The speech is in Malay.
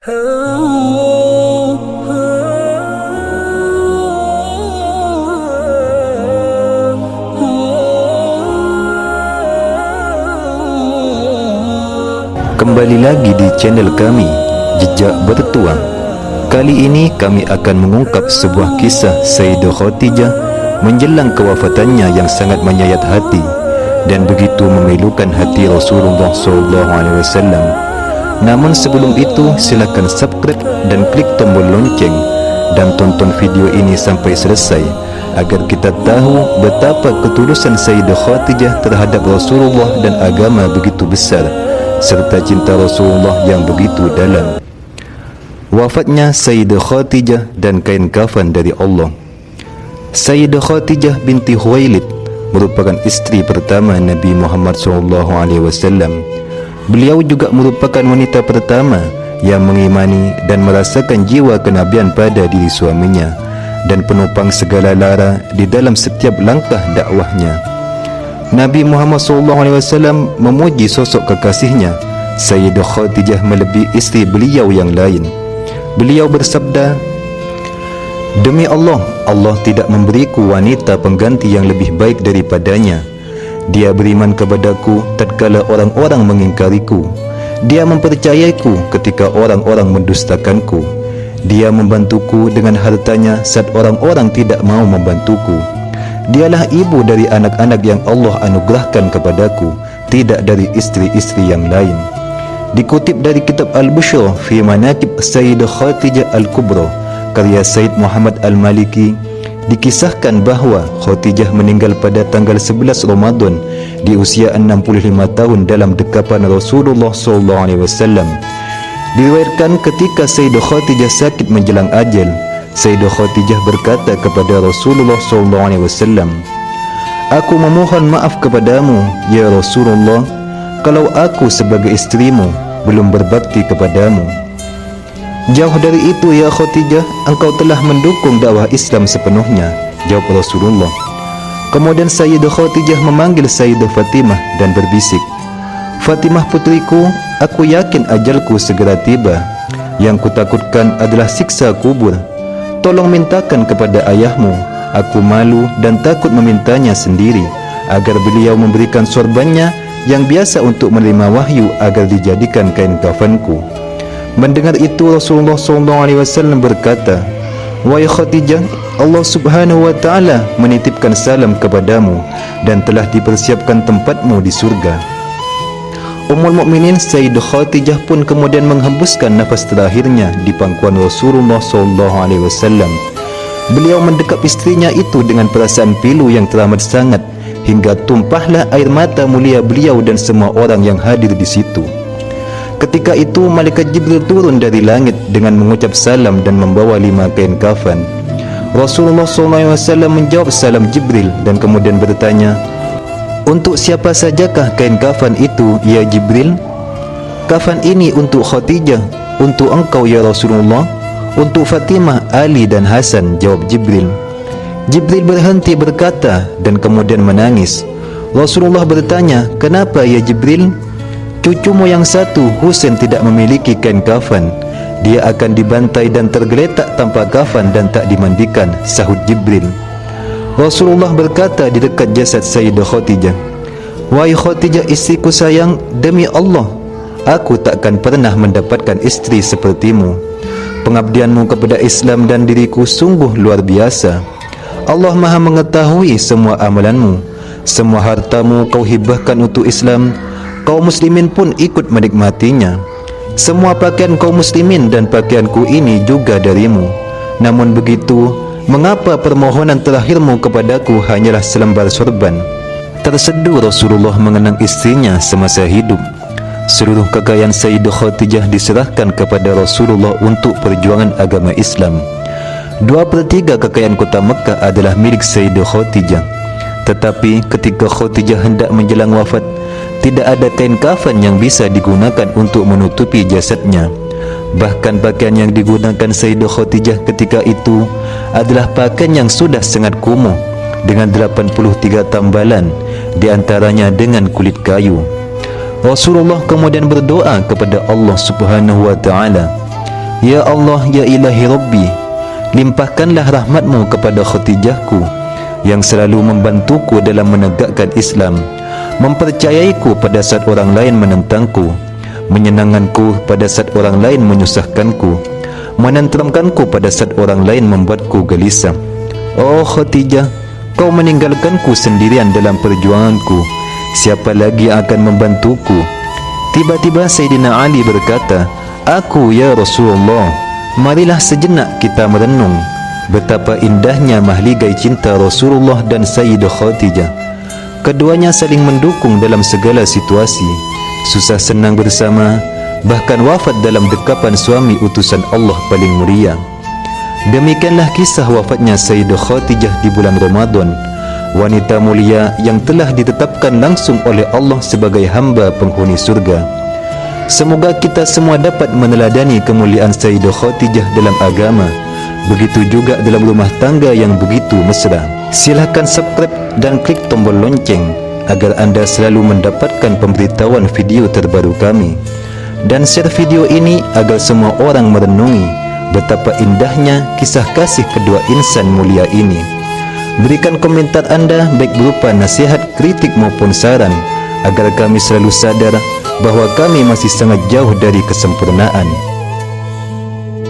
Kembali lagi di channel kami, Jejak Bertuang. Kali ini kami akan mengungkap sebuah kisah Sayyidah Khadijah menjelang kewafatannya yang sangat menyayat hati dan begitu memilukan hati Rasulullah SAW. Namun sebelum itu, silakan subscribe dan klik tombol lonceng dan tonton video ini sampai selesai agar kita tahu betapa ketulusan Sayyidah Khadijah terhadap Rasulullah dan agama begitu besar, serta cinta Rasulullah yang begitu dalam. Wafatnya Sayyidah Khadijah dan kain kafan dari Allah. Sayyidah Khadijah binti Khuwailid merupakan istri pertama Nabi Muhammad SAW. Beliau juga merupakan wanita pertama yang mengimani dan merasakan jiwa kenabian pada diri suaminya dan penopang segala lara di dalam setiap langkah dakwahnya. Nabi Muhammad SAW memuji sosok kekasihnya Sayyidah Khadijah melebihi istri beliau yang lain. Beliau bersabda, "Demi Allah, Allah tidak memberiku wanita pengganti yang lebih baik daripadanya. Dia beriman kepadaku tatkala orang-orang mengingkariku. Dia mempercayaiku ketika orang-orang mendustakanku. Dia membantuku dengan hartanya saat orang-orang tidak mau membantuku. Dialah ibu dari anak-anak yang Allah anugerahkan kepadaku, tidak dari istri-istri yang lain." Dikutip dari kitab Al-Bushra fi Manaqib Sayyidah Khadijah Al-Kubra karya Sayyid Muhammad Al-Maliki, dikisahkan bahawa Khadijah meninggal pada tanggal 11 Ramadan di usia 65 tahun dalam dekapan Rasulullah SAW. Diriwayatkan ketika Sayyidah Khadijah sakit menjelang ajal, Sayyidah Khadijah berkata kepada Rasulullah SAW, "Aku memohon maaf kepadamu, ya Rasulullah, kalau aku sebagai istrimu belum berbakti kepadamu." "Jauh dari itu ya Khadijah, engkau telah mendukung dakwah Islam sepenuhnya," jawab Rasulullah. Kemudian Sayyidah Khadijah memanggil Sayyidah Fatimah dan berbisik, "Fatimah putriku, aku yakin ajalku segera tiba. Yang kutakutkan adalah siksa kubur. Tolong mintakan kepada ayahmu. Aku malu dan takut memintanya sendiri agar beliau memberikan sorbannya yang biasa untuk menerima wahyu agar dijadikan kain kafanku." Mendengar itu Rasulullah SAW berkata, "Wahai Khadijah, Allah Subhanahu wa Ta'ala menitipkan salam kepadamu dan telah dipersiapkan tempatmu di surga." Ummul Mukminin Sayyidah Khadijah pun kemudian menghembuskan nafas terakhirnya di pangkuan Rasulullah SAW. Beliau mendekap istrinya itu dengan perasaan pilu yang teramat sangat hingga tumpahlah air mata mulia beliau dan semua orang yang hadir di situ. Ketika itu malaikat Jibril turun dari langit dengan mengucap salam dan membawa 5 kain kafan. Rasulullah SAW menjawab salam Jibril dan kemudian bertanya, "Untuk siapa sajakah kain kafan itu, ya Jibril?" "Kafan ini untuk Khadijah, untuk engkau ya Rasulullah, untuk Fatimah, Ali dan Hasan," jawab Jibril. Jibril berhenti berkata dan kemudian menangis. Rasulullah bertanya, "Kenapa ya Jibril?" "Cucumu yang satu, Husain, tidak memiliki kain kafan. Dia akan dibantai dan tergeletak tanpa kafan dan tak dimandikan," sahut Jibril. Rasulullah berkata di dekat jasad Sayyidah Khadijah, "Wahai Khadijah istriku sayang, demi Allah, aku takkan pernah mendapatkan istri sepertimu. Pengabdianmu kepada Islam dan diriku sungguh luar biasa. Allah Maha mengetahui semua amalanmu. Semua hartamu kau hibahkan untuk Islam. Kaum muslimin pun ikut menikmatinya. Semua pakaian kaum muslimin dan pakaianku ini juga darimu. Namun begitu, mengapa permohonan terakhirmu kepadaku hanyalah selembar sorban?" Terseduh Rasulullah mengenang istrinya semasa hidup. Seluruh kekayaan Sayyidah Khadijah diserahkan kepada Rasulullah untuk perjuangan agama Islam. 2/3 kekayaan kota Mekah adalah milik Sayyidah Khadijah. Tetapi ketika Khadijah hendak menjelang wafat, tidak ada kain kafan yang bisa digunakan untuk menutupi jasadnya. Bahkan pakaian yang digunakan Sayyidah Khadijah ketika itu adalah pakaian yang sudah sangat kumuh dengan 83 tambalan, di antaranya dengan kulit kayu. Rasulullah kemudian berdoa kepada Allah Subhanahu wa Ta'ala, Ya Allah, ya ilahi Rabbi, limpahkanlah rahmatmu kepada Khadijahku yang selalu membantuku dalam menegakkan Islam, mempercayaiku pada saat orang lain menentangku, menyenangkanku pada saat orang lain menyusahkanku, menenteramkanku pada saat orang lain membuatku gelisah. Oh Khadijah, kau meninggalkanku sendirian dalam perjuanganku. Siapa lagi yang akan membantuku? Tiba-tiba Sayyidina Ali berkata, "Aku ya Rasulullah." Marilah sejenak kita merenung betapa indahnya mahligai cinta Rasulullah dan Sayyidah Khadijah. Keduanya saling mendukung dalam segala situasi, susah senang bersama, bahkan wafat dalam dekapan suami utusan Allah paling mulia. Demikianlah kisah wafatnya Sayyidah Khadijah di bulan Ramadan, wanita mulia yang telah ditetapkan langsung oleh Allah sebagai hamba penghuni surga. Semoga kita semua dapat meneladani kemuliaan Sayyidah Khadijah dalam agama, begitu juga dalam rumah tangga yang begitu mesra. Silakan subscribe dan klik tombol lonceng agar anda selalu mendapatkan pemberitahuan video terbaru kami, dan share video ini agar semua orang merenungi betapa indahnya kisah kasih kedua insan mulia ini. Berikan komentar anda baik berupa nasihat, kritik maupun saran agar kami selalu sadar bahawa kami masih sangat jauh dari kesempurnaan.